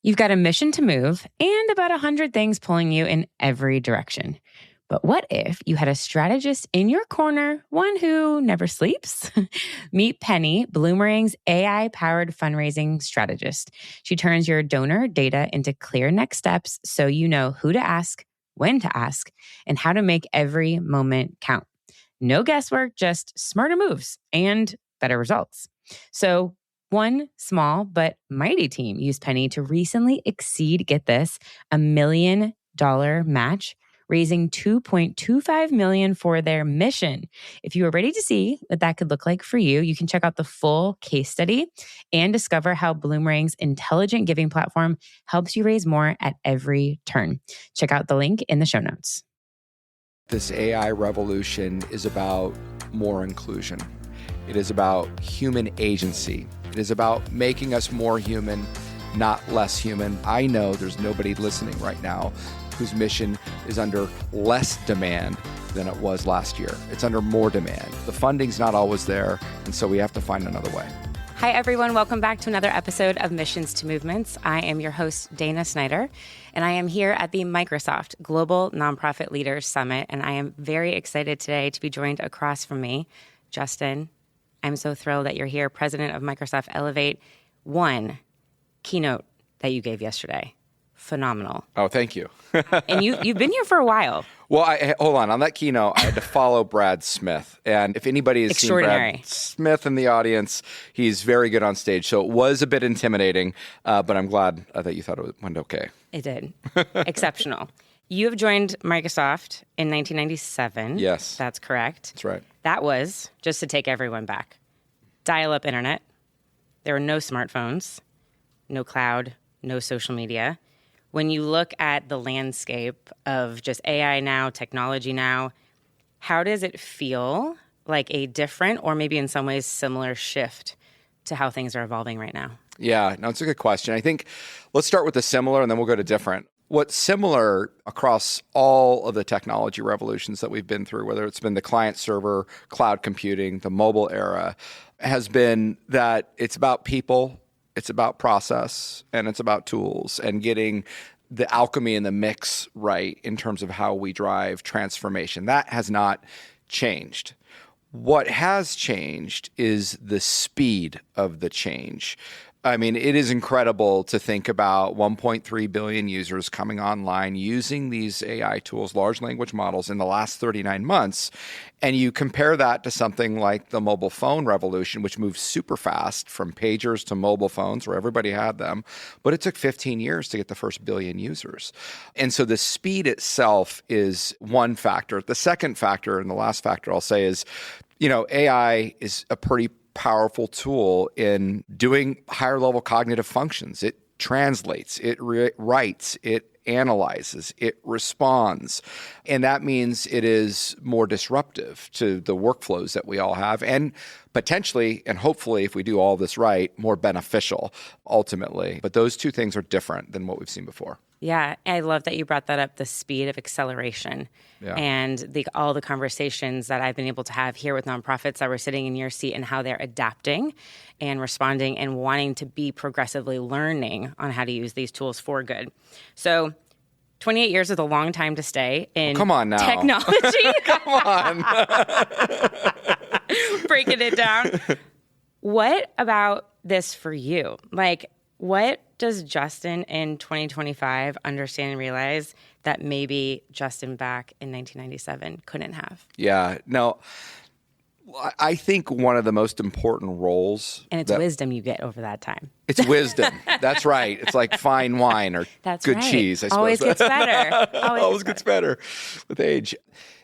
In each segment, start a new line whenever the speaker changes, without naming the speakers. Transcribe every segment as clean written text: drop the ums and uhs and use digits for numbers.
You've got a mission to move and about 100 things pulling you in every direction. But what if you had a strategist in your corner, one who never sleeps? Meet Penny, Bloomerang's AI-powered fundraising strategist. She turns your donor data into clear next steps so you know who to ask, when to ask, and how to make every moment count. No guesswork, just smarter moves and better results. So one small but mighty team used Penny to recently exceed, get this, $1 million match, raising $2.25 million for their mission. If you are ready to see what that could look like for you, you can check out the full case study and discover how Bloomerang's intelligent giving platform helps you raise more at every turn. Check out the link in the show notes.
This AI revolution is about more inclusion. It is about human agency. It is about making us more human, not less human. I know there's nobody listening right now whose mission is under less demand than it was last year. It's under more demand. The funding's not always there, and so we have to find another way.
Hi, everyone. Welcome back to another episode of Missions to Movements. I am your host, Dana Snyder, and I am here at the Microsoft Global Nonprofit Leaders Summit, and I am very excited today to be joined across from me, Justin. I'm so thrilled that you're here, president of Microsoft Elevate. One keynote that you gave yesterday. Phenomenal.
Oh, thank you.
And you've been here for a while.
Well, hold on that keynote, I had to follow Brad Smith. And if anybody has seen Brad Smith in the audience, he's very good on stage. So it was a bit intimidating, but I'm glad that you thought it went okay.
It did. Exceptional. You have joined Microsoft in 1997.
Yes.
That's correct.
That's right.
That was, just to take everyone back, dial-up internet. There were no smartphones, no cloud, no social media. When you look at the landscape of just AI now, technology now, how does it feel like a different or maybe in some ways similar shift to how things are evolving right now?
Yeah, no, it's a good question. I think let's start with the similar and then we'll go to different. What's similar across all of the technology revolutions that we've been through, whether it's been the client server, cloud computing, the mobile era, has been that it's about people, it's about process, and it's about tools and getting the alchemy and the mix right in terms of how we drive transformation. That has not changed. What has changed is the speed of the change. I mean, it is incredible to think about 1.3 billion users coming online using these AI tools, large language models, in the last 39 months. And you compare that to something like the mobile phone revolution, which moved super fast from pagers to mobile phones where everybody had them. But it took 15 years to get the first billion users. And so the speed itself is one factor. The second factor, and the last factor I'll say is, AI is a pretty powerful tool in doing higher level cognitive functions. It translates, it writes, it analyzes, it responds. And that means it is more disruptive to the workflows that we all have and potentially, and hopefully, if we do all this right, more beneficial ultimately. But those two things are different than what we've seen before.
Yeah, I love that you brought that up, the speed of acceleration.
Yeah.
And all the conversations that I've been able to have here with nonprofits that were sitting in your seat and how they're adapting and responding and wanting to be progressively learning on how to use these tools for good. So 28 years is a long time to stay in
come on now.
Technology.
Come on.
Breaking it down. What about this for you? What does Justin in 2025 understand and realize that maybe Justin back in 1997 couldn't have?
Yeah, no, I think one of the most important roles...
And it's wisdom you get over that time.
It's wisdom. That's right. It's like fine wine or good cheese, I suppose.
Always gets better.
Always gets better with age.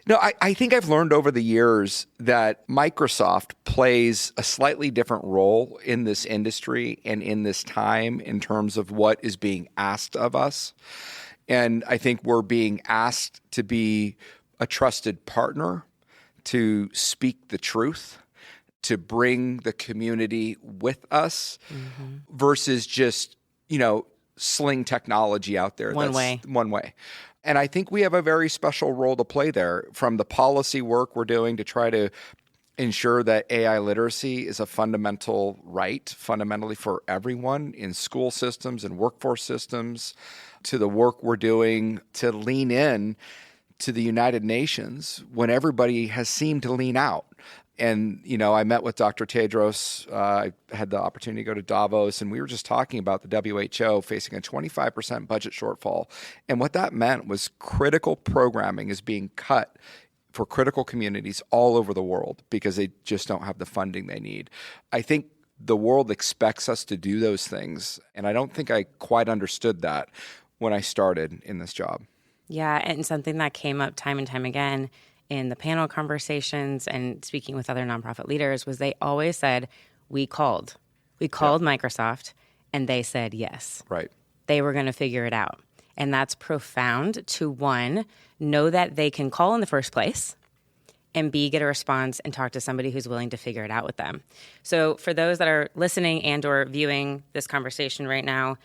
No, I think I've learned over the years that Microsoft plays a slightly different role in this industry and in this time in terms of what is being asked of us. And I think we're being asked to be a trusted partner, to speak the truth, to bring the community with us versus just, sling technology out there.
One
way. And I think we have a very special role to play there, from the policy work we're doing to try to ensure that AI literacy is a fundamental right, fundamentally for everyone in school systems and workforce systems, to the work we're doing to lean in to the United Nations when everybody has seemed to lean out. And, I met with Dr. Tedros. I had the opportunity to go to Davos, and we were just talking about the WHO facing a 25% budget shortfall. And what that meant was critical programming is being cut for critical communities all over the world because they just don't have the funding they need. I think the world expects us to do those things, and I don't think I quite understood that when I started in this job.
Yeah, and something that came up time and time again in the panel conversations and speaking with other nonprofit leaders was they always said, we called Microsoft, and they said yes.
Right.
They were going to figure it out. And that's profound to, one, know that they can call in the first place, and B, get a response and talk to somebody who's willing to figure it out with them. So for those that are listening and or viewing this conversation right now,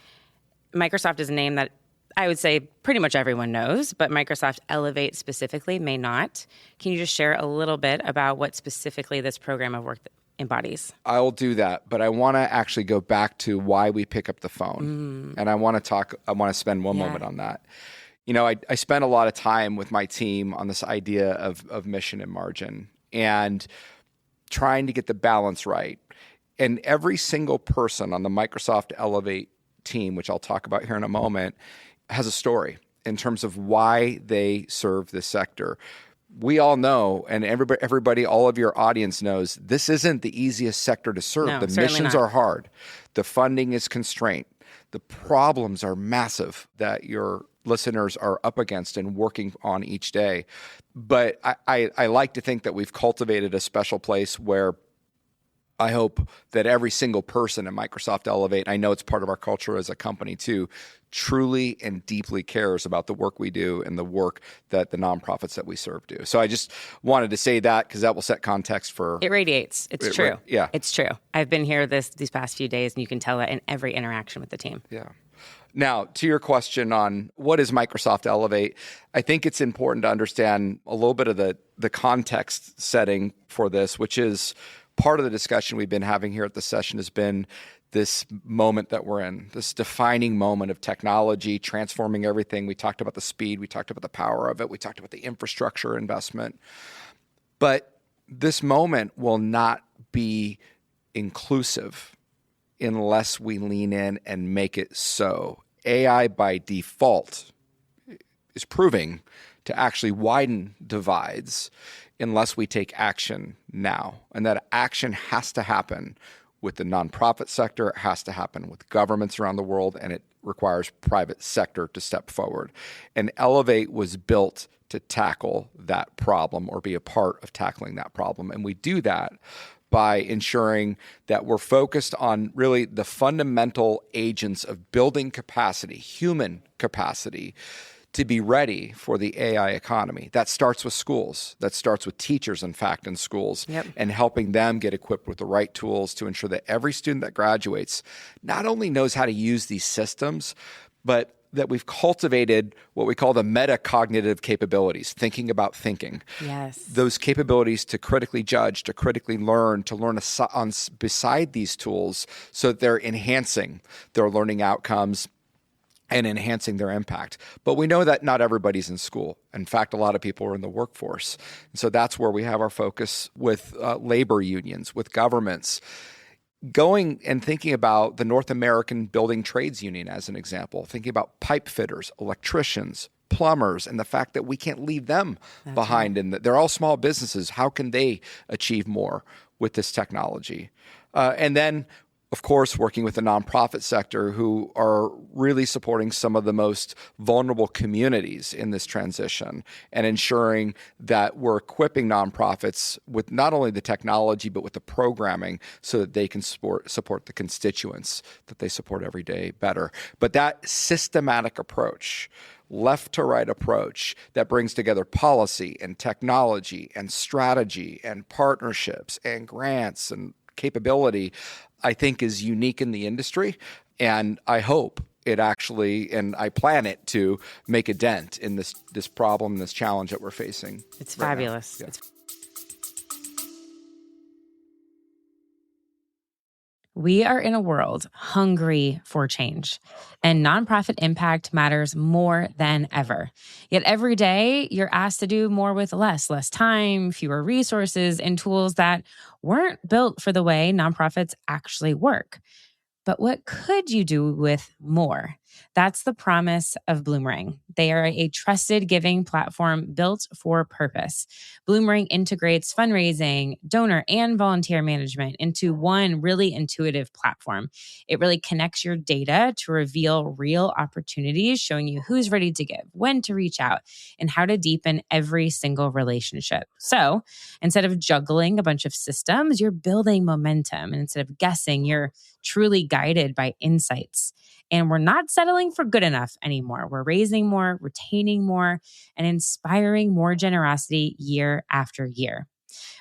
Microsoft is a name that I would say pretty much everyone knows, but Microsoft Elevate specifically may not. Can you just share a little bit about what specifically this program of work embodies?
I'll do that, but I want to actually go back to why we pick up the phone. And I want to spend one moment on that. I spent a lot of time with my team on this idea of mission and margin and trying to get the balance right. And every single person on the Microsoft Elevate team, which I'll talk about here in a moment, has a story in terms of why they serve this sector. We all know, and everybody, all of your audience knows, this isn't the easiest sector to serve.
No,
the missions
not.
are hard. The funding is constrained. The problems are massive that your listeners are up against and working on each day. But I like to think that we've cultivated a special place where I hope that every single person at Microsoft Elevate, I know it's part of our culture as a company too, truly and deeply cares about the work we do and the work that the nonprofits that we serve do. So I just wanted to say that because that will set context for...
It radiates. It's true.
Yeah.
It's true. I've been here these past few days, and you can tell that in every interaction with the team.
Yeah. Now, to your question on what is Microsoft Elevate, I think it's important to understand a little bit of the context setting for this, which is part of the discussion we've been having here at the session has been this moment that we're in, this defining moment of technology transforming everything. We talked about the speed. We talked about the power of it. We talked about the infrastructure investment. But this moment will not be inclusive unless we lean in and make it so. AI by default is proving to actually widen divides unless we take action now. And that action has to happen with the nonprofit sector, it has to happen with governments around the world, and it requires private sector to step forward. And Elevate was built to tackle that problem or be a part of tackling that problem. And we do that by ensuring that we're focused on really the fundamental agents of building capacity, human capacity, to be ready for the AI economy. That starts with schools. That starts with teachers, in fact, in schools, and helping them get equipped with the right tools to ensure that every student that graduates not only knows how to use these systems, but that we've cultivated what we call the metacognitive capabilities, thinking about thinking.
Yes.
Those capabilities to critically judge, to critically learn, to learn beside these tools so that they're enhancing their learning outcomes and enhancing their impact. But we know that not everybody's in school. In fact, a lot of people are in the workforce. And so that's where we have our focus with labor unions, with governments. Going and thinking about the North American Building Trades Union as an example, thinking about pipe fitters, electricians, plumbers, and the fact that we can't leave them behind. And they're all small businesses. How can they achieve more with this technology? And then, of course, working with the nonprofit sector who are really supporting some of the most vulnerable communities in this transition and ensuring that we're equipping nonprofits with not only the technology, but with the programming so that they can support the constituents that they support every day better. But that systematic approach, left to right approach that brings together policy and technology and strategy and partnerships and grants and capability, I think is unique in the industry. And I hope it actually, and I plan it to make a dent in this problem, this challenge that we're facing.
It's fabulous.
Yeah.
We are in a world hungry for change, and nonprofit impact matters more than ever. Yet every day, you're asked to do more with less time, fewer resources, and tools that weren't built for the way nonprofits actually work. But what could you do with more? That's the promise of Bloomerang. They are a trusted giving platform built for purpose. Bloomerang integrates fundraising, donor, and volunteer management into one really intuitive platform. It really connects your data to reveal real opportunities, showing you who's ready to give, when to reach out, and how to deepen every single relationship. So instead of juggling a bunch of systems, you're building momentum. And instead of guessing, you're truly guided by insights. And we're not settling for good enough anymore. We're raising more, retaining more, and inspiring more generosity year after year.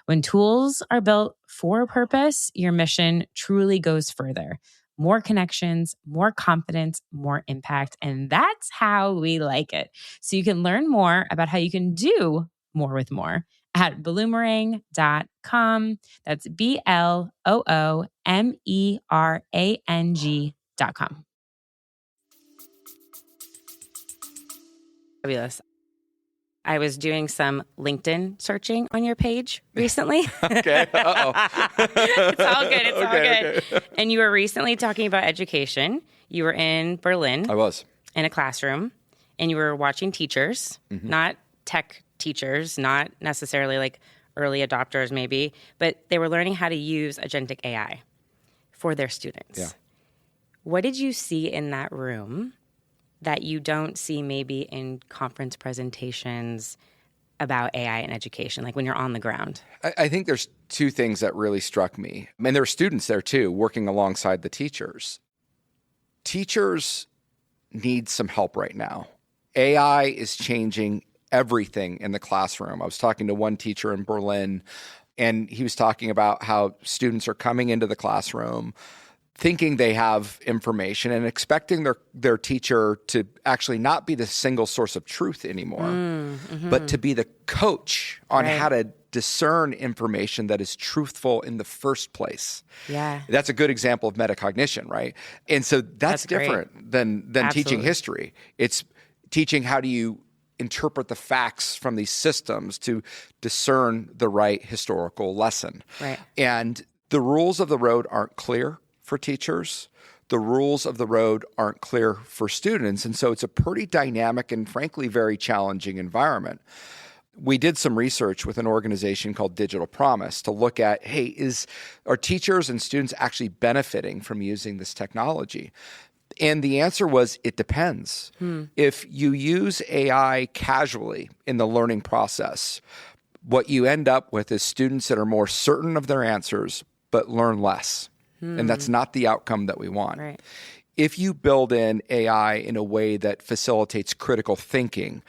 When tools are built for a purpose, your mission truly goes further. More connections, more confidence, more impact. And that's how we like it. So you can learn more about how you can do more with more at bloomerang.com. That's BLOOMERANG.com. Fabulous. I was doing some LinkedIn searching on your page recently.
Okay. Uh-oh.
It's all good. It's all good.
Okay.
And you were recently talking about education. You were in Berlin.
I was.
In a classroom, and you were watching teachers, not tech teachers, not necessarily like early adopters maybe, but they were learning how to use agentic AI for their students.
Yeah.
What did you see in that room that you don't see maybe in conference presentations about AI and education, like when you're on the ground?
I think there's two things that really struck me. And there were students there too, working alongside the teachers. Teachers need some help right now. AI is changing everything in the classroom. I was talking to one teacher in Berlin, and he was talking about how students are coming into the classroom thinking they have information and expecting their teacher to actually not be the single source of truth anymore, but to be the coach on how to discern information that is truthful in the first place.
Yeah.
That's a good example of metacognition, right? And so that's different than teaching history. It's teaching how do you interpret the facts from these systems to discern the right historical lesson.
Right.
And the rules of the road aren't clear for teachers. The rules of the road aren't clear for students. And so it's a pretty dynamic and frankly very challenging environment. We did some research with an organization called Digital Promise to look at, hey, are teachers and students actually benefiting from using this technology? And the answer was, it depends. If you use AI casually in the learning process, what you end up with is students that are more certain of their answers, but learn less. And that's not the outcome that we want.
Right.
If you build in AI in a way that facilitates critical thinking,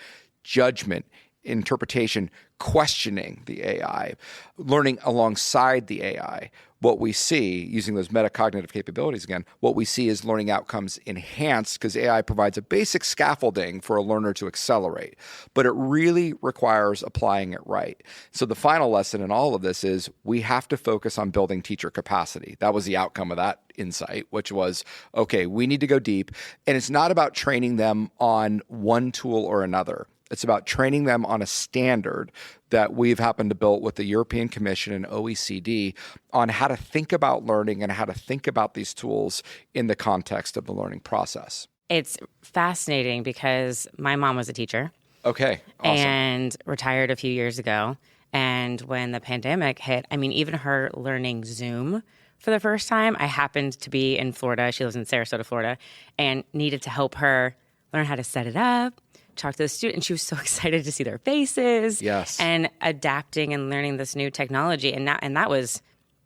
judgment, interpretation, questioning the AI, learning alongside the AI, what we see, using those metacognitive capabilities again, what we see is learning outcomes enhanced because AI provides a basic scaffolding for a learner to accelerate. But it really requires applying it right. So the final lesson in all of this is we have to focus on building teacher capacity. That was the outcome of that insight, which was, okay, we need to go deep. And it's not about training them on one tool or another. It's about training them on a standard that we've happened to build with the European Commission and OECD on how to think about learning and how to think about these tools in the context of the learning process.
It's fascinating because my mom was a teacher.
Okay, awesome.
And retired a few years ago. And when the pandemic hit, I mean, even her learning Zoom for the first time, I happened to be in Florida. She lives in Sarasota, Florida, and needed to help her learn how to set it up, talk to the student. She was so excited to see their faces.
Yes.
And adapting and learning this new technology. And that was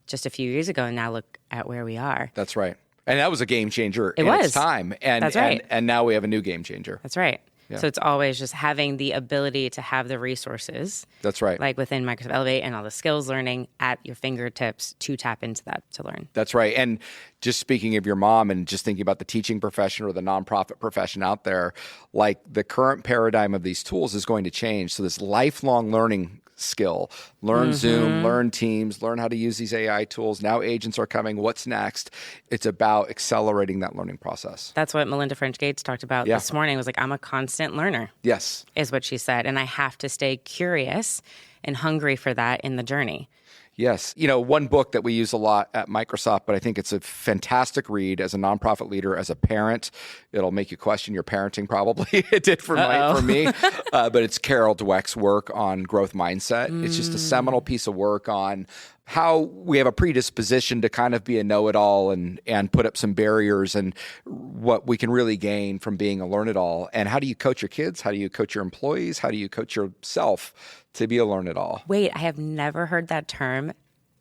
just a few years ago. And now look at where we are.
That's right. And that was a game changer its time. And,
That's right.
And now we have a new game changer.
That's right.
Yeah.
So it's always just having the ability to have the resources.
That's right.
Like within Microsoft Elevate and all the skills learning at your fingertips to tap into that to learn.
That's right. And just speaking of your mom and just thinking about the teaching profession or the nonprofit profession out there, like the current paradigm of these tools is going to change. So this lifelong learning skill. Learn Zoom, learn Teams, learn how to use these AI tools. Now agents are coming. What's next? It's about accelerating that learning process.
That's what Melinda French Gates talked about this morning, was like, I'm a constant learner.
Yes.
Is what she said. And I have to stay curious and hungry for that in the journey.
Yes. One book that we use a lot at Microsoft, but I think it's a fantastic read as a nonprofit leader, as a parent. It'll make you question your parenting, probably. It did for me. But it's Carol Dweck's work on growth mindset. It's just a seminal piece of work on how we have a predisposition to kind of be a know-it-all and put up some barriers, and what we can really gain from being a learn-it-all. And how do you coach your kids? How do you coach your employees? How do you coach yourself to be a learn-it-all?
Wait, I have never heard that term,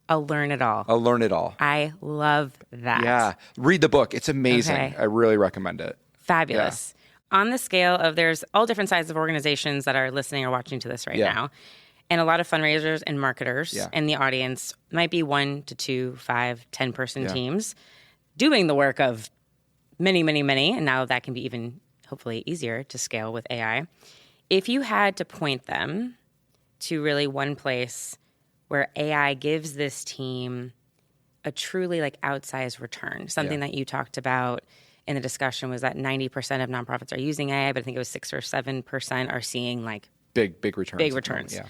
a learn-it-all.
A learn-it-all.
I love that.
Yeah. Read the book. It's amazing. Okay. I really recommend it.
Fabulous. Yeah. On the scale of, there's all different sizes of organizations that are listening or watching to this right now. And a lot of fundraisers and marketers in the audience might be 1 to 2, 5, 10-person teams doing the work of many, many, many. And now that can be even hopefully easier to scale with AI. If you had to point them to really one place where AI gives this team a truly like outsized return, something that you talked about in the discussion was that 90% of nonprofits are using AI, but I think it was 6 or 7% are seeing like
big returns.
Big returns. Yeah.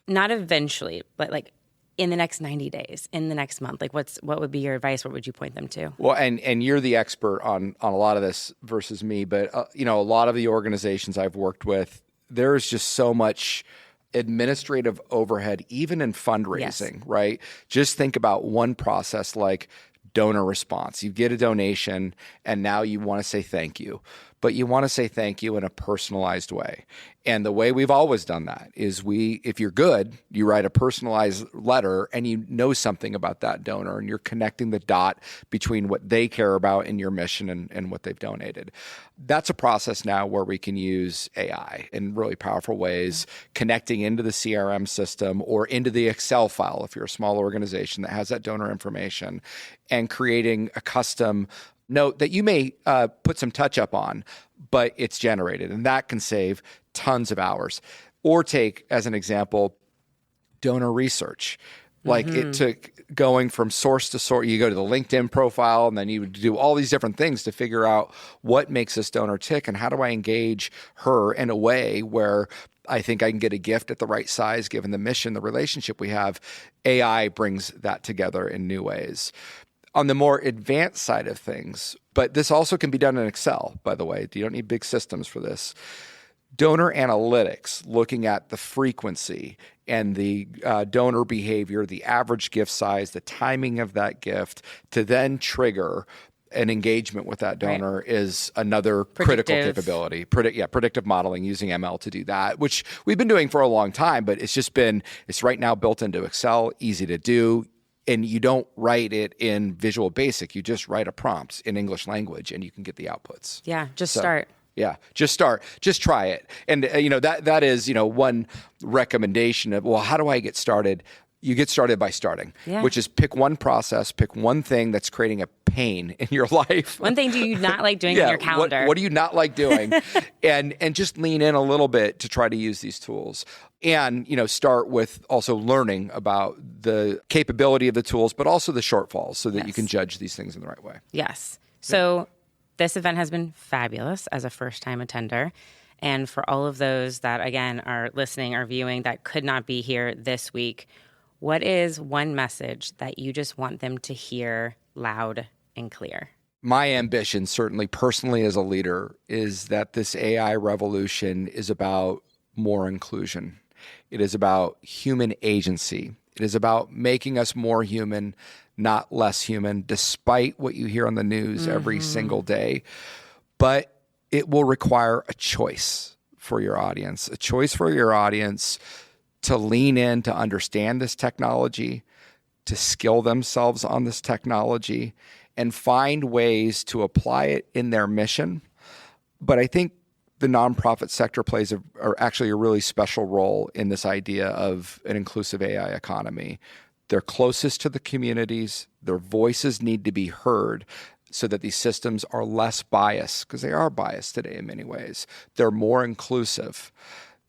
Not eventually, but like in the next 90 days, in the next month, like what would be your advice? What would you point them to?
Well, and you're the expert on a lot of this versus me, but a lot of the organizations I've worked with, there's just so much administrative overhead, even in fundraising, right? Just think about one process like donor response. You get a donation and now you want to say thank you, but you want to say thank you in a personalized way. And the way we've always done that is if you're good, you write a personalized letter and you know something about that donor and you're connecting the dot between what they care about in your mission and what they've donated. That's a process now where we can use AI in really powerful ways, connecting into the CRM system or into the Excel file if you're a small organization that has that donor information, and creating a custom note that you may put some touch up on, but it's generated, and that can save tons of hours. Or take, as an example, donor research. Like it took going from source to source. You go to the LinkedIn profile and then you do all these different things to figure out what makes this donor tick and how do I engage her in a way where I think I can get a gift at the right size given the mission, the relationship we have. AI brings that together in new ways. On the more advanced side of things, but this also can be done in Excel, by the way. You don't need big systems for this. Donor analytics, looking at the frequency and the donor behavior, the average gift size, the timing of that gift, to then trigger an engagement with that donor is another critical capability. Predictive modeling using ML to do that, which we've been doing for a long time, but it's right now built into Excel, easy to do. And you don't write it in Visual Basic. You just write a prompt in English language and you can get the outputs.
Yeah, start.
Yeah, just start. Just try it. And, that is, one recommendation of, well, how do I get started? You get started by starting, which is pick one process, pick one thing that's creating a pain in your life.
One thing do you not like doing on your calendar?
What do you not like doing? and just lean in a little bit to try to use these tools. And, start with also learning about the capability of the tools, but also the shortfalls so that you can judge these things in the right way.
Yes. So this event has been fabulous as a first-time attender. And for all of those that, again, are listening or viewing that could not be here this week, what is one message that you just want them to hear loud and clear?
My ambition, certainly personally as a leader, is that this AI revolution is about more inclusion. It is about human agency. It is about making us more human, not less human, despite what you hear on the news every single day. But it will require a choice for your audience, to lean in, to understand this technology, to skill themselves on this technology, and find ways to apply it in their mission. But I think the nonprofit sector plays actually a really special role in this idea of an inclusive AI economy. They're closest to the communities. Their voices need to be heard so that these systems are less biased, because they are biased today in many ways. They're more inclusive.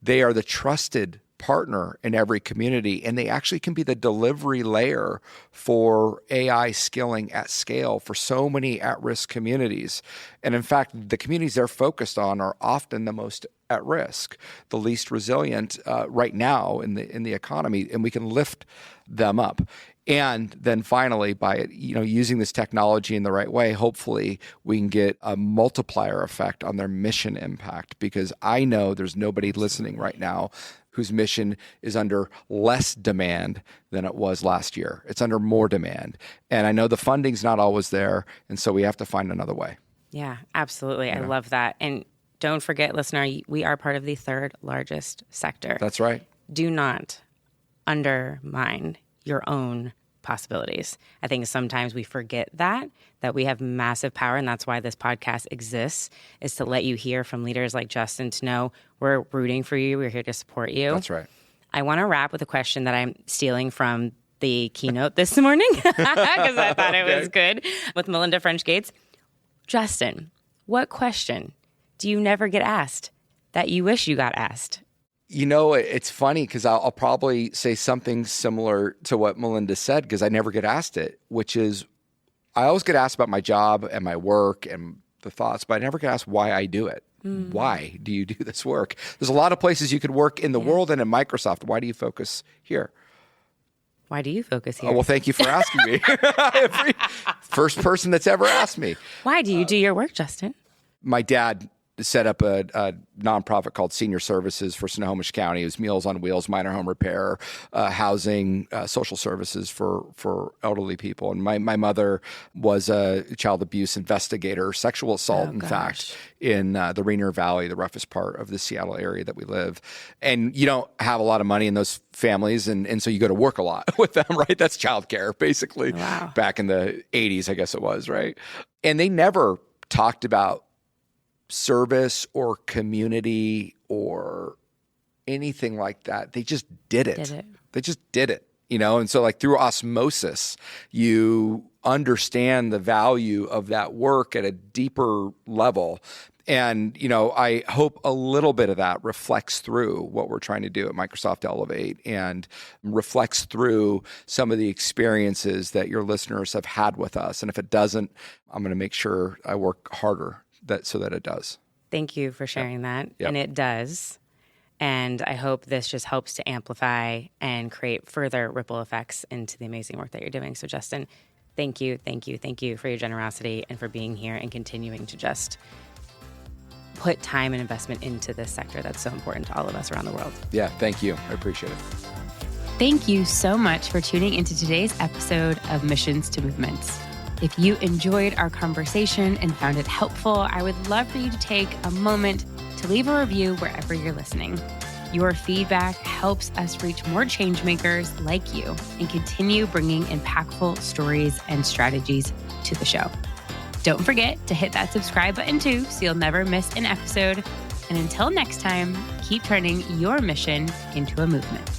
They are the trusted partner in every community, and they actually can be the delivery layer for AI skilling at scale for so many at-risk communities. And in fact, the communities they're focused on are often the most at risk, the least resilient right now in the economy, and we can lift them up. And then finally, by using this technology in the right way, hopefully we can get a multiplier effect on their mission impact, because I know there's nobody listening right now whose mission is under less demand than it was last year. It's under more demand. And I know the funding's not always there, and so we have to find another way.
Yeah, absolutely. I love that. And don't forget, listener, we are part of the third largest sector.
That's right.
Do not undermine your own possibilities. I think sometimes we forget that we have massive power, and that's why this podcast exists, is to let you hear from leaders like Justin, to know we're rooting for you. We're here to support you.
That's right.
I want to wrap with a question that I'm stealing from the keynote this morning because I thought it was good, with Melinda French Gates. Justin, what question do you never get asked that you wish you got asked?
It's funny because I'll probably say something similar to what Melinda said, because I never get asked it, which is I always get asked about my job and my work and the thoughts, but I never get asked why I do it. Why do you do this work? There's a lot of places you could work in the world and in Microsoft. Why do you focus here?
Why do you focus here?
Well, thank you for asking me. First person that's ever asked me.
Why do you do your work, Justin?
My dad set up a nonprofit called Senior Services for Snohomish County. It was Meals on Wheels, minor home repair, housing, social services for elderly people. And my mother was a child abuse investigator, sexual assault, fact, in the Rainier Valley, the roughest part of the Seattle area that we live. And you don't have a lot of money in those families, and so you go to work a lot with them, right? That's childcare, basically.
Wow.
Back in the 80s, I guess it was, right? And they never talked about service or community or anything like that. They just did it. They just did it, And so through osmosis, you understand the value of that work at a deeper level. And, I hope a little bit of that reflects through what we're trying to do at Microsoft Elevate, and reflects through some of the experiences that your listeners have had with us. And if it doesn't, I'm going to make sure I work harder so that it does.
Thank you for sharing that.
Yep.
And it does. And I hope this just helps to amplify and create further ripple effects into the amazing work that you're doing. So Justin, thank you for your generosity and for being here and continuing to just put time and investment into this sector that's so important to all of us around the world.
Yeah, thank you. I appreciate it.
Thank you so much for tuning into today's episode of Missions to Movements. If you enjoyed our conversation and found it helpful, I would love for you to take a moment to leave a review wherever you're listening. Your feedback helps us reach more change makers like you and continue bringing impactful stories and strategies to the show. Don't forget to hit that subscribe button too, so you'll never miss an episode. And until next time, keep turning your mission into a movement.